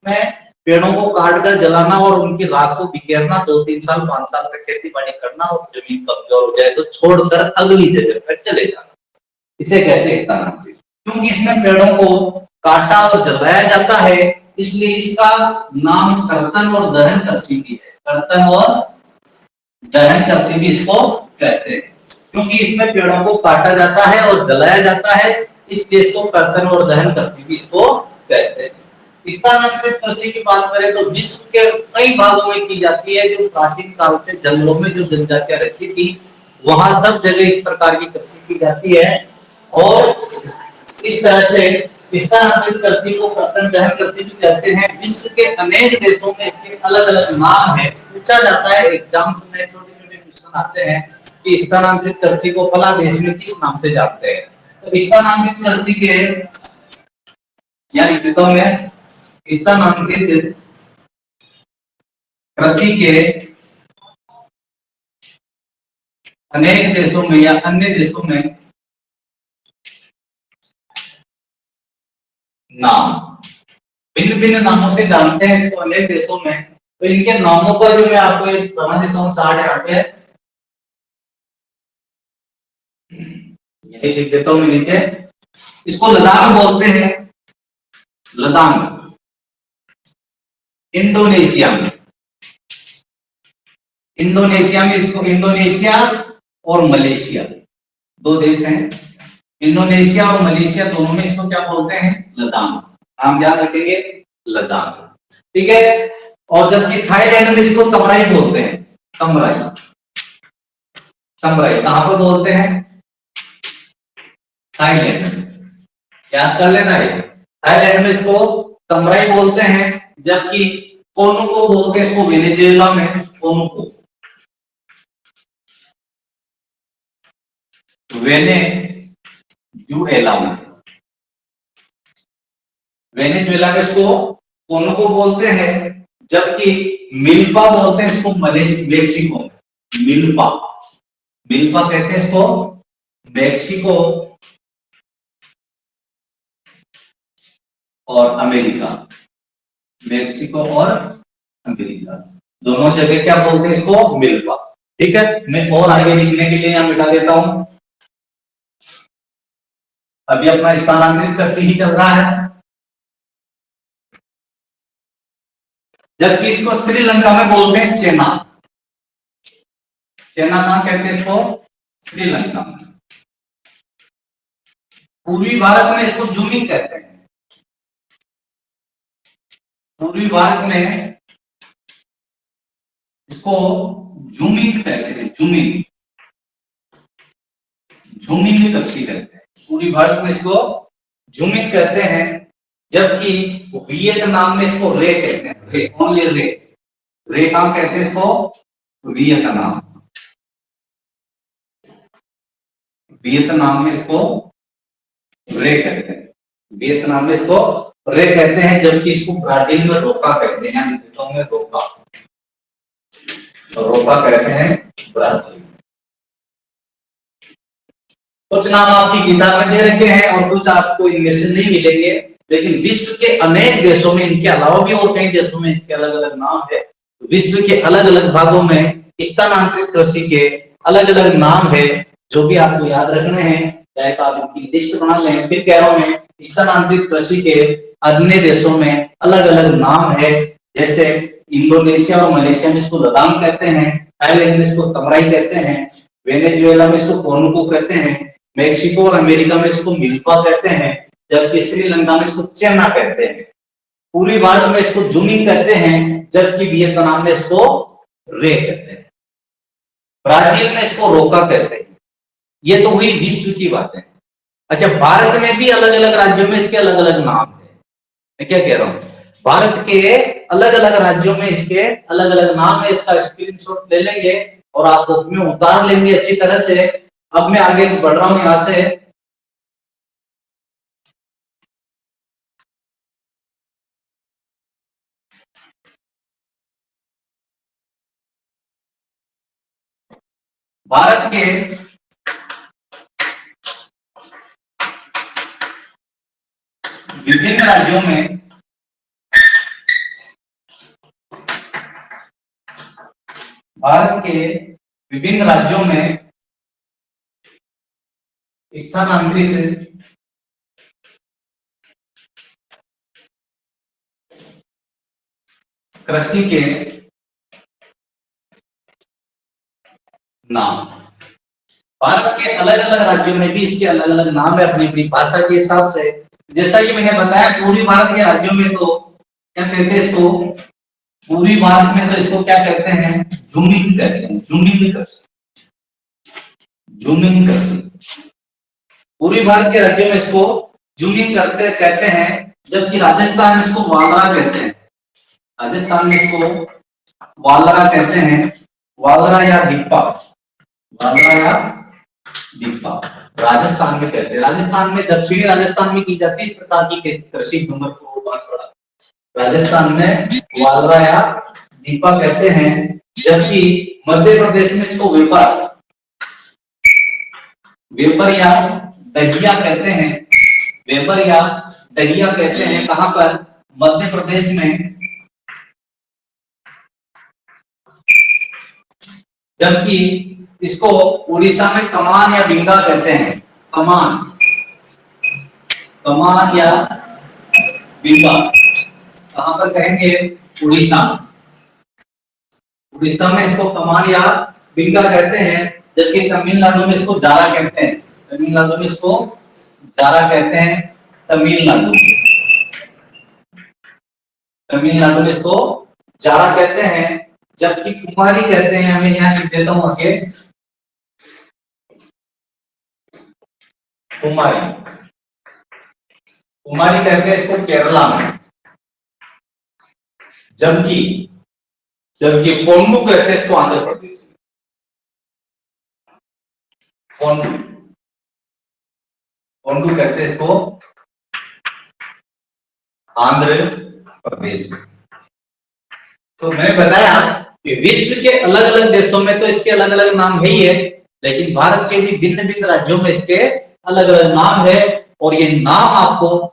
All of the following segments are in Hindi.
में पेड़ों को काट कर जलाना और उनकी राख को बिखेरना, 2-3 साल 5 साल तक खेती बाड़ी करना और जमीन कमजोर हो जाए तो छोड़कर अगली जगह पर चले जाना, इसे कहते हैं स्थानांतरित। क्योंकि इसमें पेड़ों को काटा और जलाया जाता है, इसलिए इसका नाम कर्तन और दहन कृषि भी है। कर्तन और दहन कृषि भी इसको कहते हैं, क्योंकि इसमें पेड़ों को काटा जाता है और जलाया जाता है, इसलिए इसको कर्तन और दहन कृषि भी इसको कहते हैं। स्थानांतरित कृषि की बात करें तो विश्व के कई भागों में की जाती है। जो प्राचीन काल से जंगलों में जो जनजातियां रहती थी, वहां सब जगह इस प्रकार की कृषि की जाती है। और इस तरह से स्थानांतरित कृषि को कर्तन दहन कृषि भी कहते हैं। विश्व के अनेक देशों में इसके अलग अलग नाम है। पूछा जाता है एग्जाम्स में, छोटे छोटे क्वेश्चन आते हैं कि स्थानांतरित कृषि को फला देश में किस नाम से जानते हैं। तो स्थानांतरित कृषि के यानी देशों में स्थानांतरित कृषि के अनेक देशों में या अन्य देशों में नाम भिन्न भिन्न नामों से जानते हैं इसको अनेक देशों में। तो इनके नामों का जो मैं आपको एक बना देता हूं चार्ट यहाँ पे, यही लिख देता हूं मैं नीचे। इसको लद्दाख बोलते हैं, लद्दाख इंडोनेशिया में। इंडोनेशिया में इसको इंडोनेशिया और मलेशिया दो देश हैं। इंडोनेशिया और मलेशिया दोनों में इसको क्या बोलते हैं? लद्दाख। नाम याद रखेंगे, लद्दाख, ठीक है। और जबकि थाईलैंड में इसको तमराई बोलते हैं। तमराई, तमराई कहां पर बोलते हैं? थाईलैंड में, याद कर लेना है। थाईलैंड में इसको तमराई बोलते हैं, जबकि कोनुको बोलते हैं इसको वेनेजुएला में, कोनुको, वेनेजुएला में। वेनेजुएला में इसको कोनुको बोलते हैं, जबकि मिल्पा बोलते हैं इसको मेक्सिको। मिल्पा, मिल्पा कहते हैं इसको मेक्सिको और अमेरिका। मेक्सिको और अमेरिका दोनों जगह क्या बोलते हैं इसको? मिल्पा, ठीक है। मैं और आगे लिखने के लिए यहां मिटा देता हूं। अभी अपना स्थानांतरित कृषि ही चल रहा है। जबकि इसको श्रीलंका में बोलते हैं चेना। चेना कहां कहते हैं इसको? श्रीलंका में। पूर्वी भारत में इसको जूमिंग कहते हैं। पूर्वी भारत में इसको जूमिंग कहते हैं। जूमिंग, झूमिंग की कृषि कहते हैं। पूर्वी भारत में इसको झूमिंग कहते हैं, जबकि वियतनाम में इसको रे कहते हैं। रे, ओनली रे। रे कहां कहते हैं इसको? वियतनाम। वियतनाम में इसको रे कहते हैं। वियतनाम में इसको रे कहते हैं, जबकि इसको ब्राजील में रोका कहते हैं। में रोका, रोका कहते हैं ब्राजील। कुछ नाम आपकी किताब में दे रखे हैं और कुछ आपको इनमें से नहीं मिलेंगे, लेकिन विश्व के अनेक देशों में इनके अलावा भी और कई देशों में इनके अलग अलग नाम है। विश्व के अलग अलग भागों में स्थानांतरित कृषि के अलग अलग नाम है, जो भी आपको याद रखने हैं। चाहे तो आप इनकी लिस्ट बना लें। फिर कह रहा हूं मैं, स्थानांतरित कृषि के अन्य देशों में अलग अलग नाम है। जैसे इंडोनेशिया और मलेशिया में इसको लद्दाख कहते हैं, थाईलैंड में इसको तमराई कहते हैं, वेनेजुएला में इसको कोनुको कहते हैं, मेक्सिको और अमेरिका में इसको मिल्पा कहते हैं, जबकि श्रीलंका में इसको चेना कहते हैं। पूर्वी भारत में इसको जूमिंग कहते हैं, जबकि वियतनाम में इसको रे कहते हैं। ब्राजील में इसको रोका कहते हैं। ये तो हुई विश्व की बात है। अच्छा, भारत में भी अलग अलग राज्यों में इसके अलग अलग नाम है। मैं क्या कह रहा हूं, भारत के अलग अलग राज्यों में इसके अलग अलग नाम है। इसका स्क्रीनशॉट ले लेंगे और आप बुक में उतार लेंगे अच्छी तरह से। अब मैं आगे बढ़ रहा हूं यहां से। भारत के विभिन्न राज्यों में भारत के विभिन्न राज्यों में स्थानांतरित कृषि के नाम। भारत के अलग अलग राज्यों में भी इसके अलग अलग नाम है अपनी अपनी भाषा के हिसाब से। जैसा कि मैंने बताया पूर्वी भारत के राज्यों में तो क्या कहते हैं इसको, पूर्वी भारत में तो इसको क्या कहते हैं, झूमिंग कहते हैं, झूमिंग कृषि, झूमिंग कृषि। पूर्वी भारत के राज्यों में इसको झूमिंग कृषि कहते हैं, जबकि राजस्थान में इसको वालरा कहते हैं। राजस्थान में इसको वालरा कहते हैं, वालरा या दीपा, वालरा या दीपा राजस्थान में कहते हैं। राजस्थान में, दक्षिणी राजस्थान में की जाती है इस प्रकार की कृषि डूंगर को बांसवाड़ा। राजस्थान में वालरा या दीपा कहते हैं, जबकि मध्य प्रदेश में इसको वेपर, वेपर या दहिया कहते हैं, वेपर या दहिया कहते हैं। कहां पर, मध्य प्रदेश में। जबकि इसको उड़ीसा में कमान या बिंगा कहते हैं, कमान, कमान या बिंगा। कहां पर कहेंगे, उड़ीसा, उड़ीसा में इसको कमान या बिंगा कहते हैं, जबकि तमिलनाडु में इसको जारा कहते हैं, तमिलनाडु में इसको जारा कहते हैं, तमिलनाडु, तमिलनाडु में इसको जारा कहते हैं। जबकि कुमारी कहते हैं, हमें यहाँ लिख देता हूं आगे, कुमारी, कुमारी कहते हैं इसको केरला में। जबकि जबकि कोंडू कहते हैं इसको आंध्र प्रदेश में, कोंडू, कोंडू कहते हैं इसको आंध्र प्रदेश में। तो मैंने बताया कि विश्व के अलग अलग देशों में तो इसके अलग अलग नाम है ही है, लेकिन भारत के भी भिन्न भिन्न राज्यों में इसके अलग अलग नाम है। और ये नाम आपको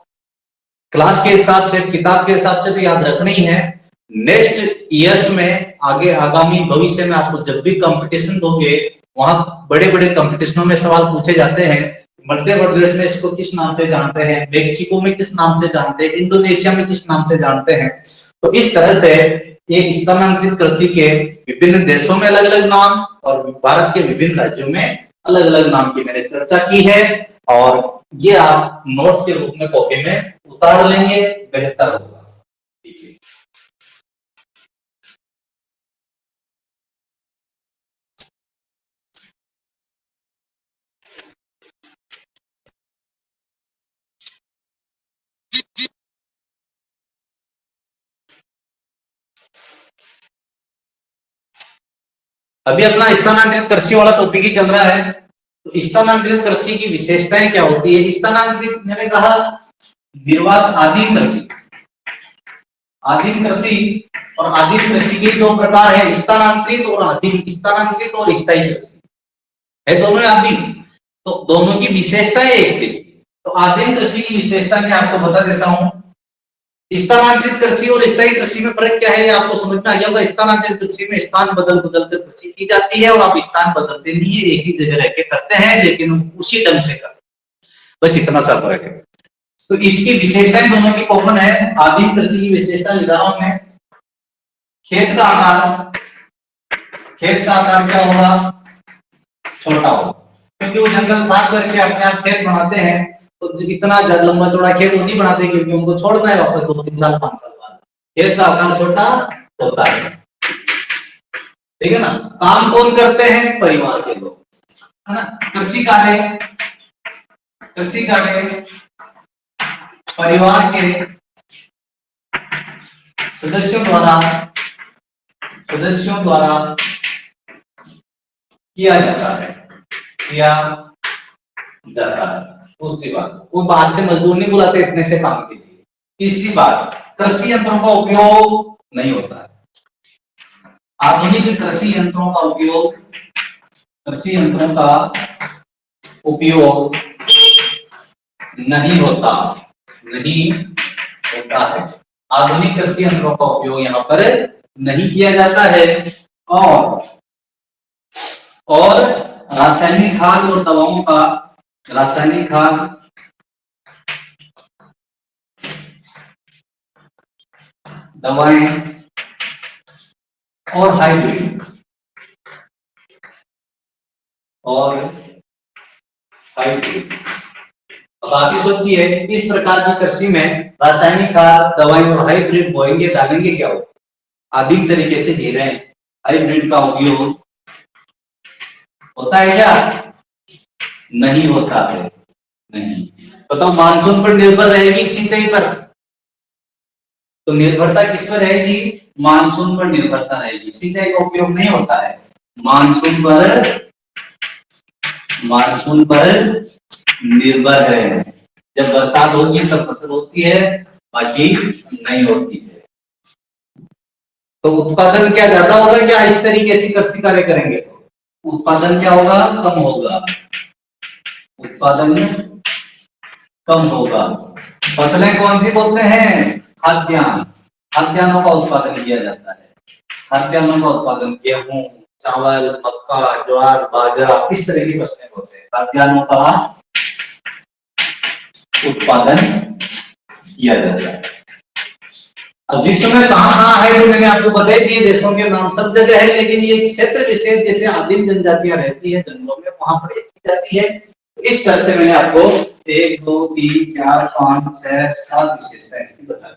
क्लास के हिसाब से, किताब के हिसाब से तो याद रखना ही है। नेक्स्ट ईयर्स में, आगे आगामी भविष्य में आपको जब भी कंपटीशन दोगे, वहां बड़े बड़े कंपटीशनों में सवाल पूछे जाते हैं। मध्य प्रदेश में इसको किस नाम से जानते हैं, मेक्सिको में किस नाम से जानते हैं, इंडोनेशिया में किस नाम से जानते हैं। तो इस तरह से ये स्थानांतरित कृषि के विभिन्न देशों में अलग अलग नाम और भारत के विभिन्न राज्यों में अलग अलग नाम की मैंने चर्चा की है। और ये आप नोट्स के रूप में कॉपी में उतार लेंगे, बेहतर होगा। अभी अपना स्थानांतरित कृषि वाला टॉपिक ही चल रहा है। तो स्थानांतरित कृषि की विशेषताएं क्या होती है। स्थानांतरित मैंने कहा निर्वात आदिम कृषि, आदिम कृषि और आदिम कृषि के दो प्रकार है, स्थानांतरित और आदिम, स्थानांतरित और स्थायी कृषि है, दोनों आदिम। तो दोनों की विशेषताएं एक थी। तो आदिम कृषि की विशेषता मैं आपको बता देता हूं। स्थानांतरित कृषि और स्थायी कृषि में फर्क क्या है, ये आपको समझ में आ गया होगा। स्थानांतरित कृषि में स्थान बदल बदल कर कृषि की जाती है और आप स्थान बदलते नहीं है, एक ही जगह रह के करते हैं, लेकिन उसी ढंग से करते हैं, बस इतना सा फर्क है। तो इसकी विशेषताएं दोनों की कॉमन है। आदिम कृषि की विशेषता लिख रहा हूं मैं, खेत का आकार, खेत का आकार क्या होगा, छोटा होगा, क्योंकि वो जंगल साफ करके अपने आप खेत बनाते हैं। तो इतना लंबा चौड़ा खेत वो नहीं बनाते, क्योंकि उनको छोड़ना है वापस 2-3 साल 5 साल बाद। खेत का आकार छोटा होता है, ठीक है ना। काम कौन करते हैं, परिवार के लोग, है ना। कृषि कार्य, कृषि कार्य परिवार के सदस्यों द्वारा किया जाता है, किया जाता है। दूसरी बात, वो बाहर से मजदूर नहीं बुलाते इतने से काम के लिए। तीसरी बात, कृषि यंत्रों का उपयोग नहीं होता है। आधुनिक कृषि यंत्रों का उपयोग, कृषि यंत्रों का उपयोग नहीं होता, नहीं होता है। आधुनिक कृषि यंत्रों का उपयोग यहाँ पर नहीं किया जाता है। और और रासायनिक खाद और दवाओं का, रासायनिक खाद दवाएं और हाइब्रिड अब आप ही सोचिए, इस प्रकार की कृषि में रासायनिक खाद दवाएं और हाइब्रिड बोएंगे डालेंगे क्या हो, आदिम तरीके से जी रहे हैं, हाइब्रिड का उपयोग होता है क्या? नहीं होता है, नहीं। बताओ, मानसून पर निर्भर रहेगी सिंचाई पर, तो निर्भरता किस पर रहेगी? मानसून पर निर्भरता रहेगी, सिंचाई का उपयोग नहीं होता है। मानसून पर निर्भर है, जब बरसात होगी तब फसल होती है, बाकी नहीं होती है। तो उत्पादन क्या ज्यादा होगा क्या इस तरीके से कृषि कार्य करेंगे तो? उत्पादन क्या होगा? कम होगा, उत्पादन कम होगा। फसलें कौन सी बोलते हैं? खाद्यान्न, खाद्यान्नों का उत्पादन किया जाता है, खाद्यान्नों का उत्पादन, गेहूं, चावल, मक्का, ज्वार, बाजरा, इस तरह की फसलें होते हैं, खाद्यान्नों का उत्पादन किया जाता है। अब विश्व में कहाँ है जो मैंने आपको बता दिए, देशों के नाम सब जगह है, लेकिन ये क्षेत्र विशेष जैसे आदिम जनजातियां रहती है जंगलों में, वहां पर एक जाती है। इस तरह से मैंने आपको 1 2 3 4 5 6 7 विशेषताएं इसकी बता दी।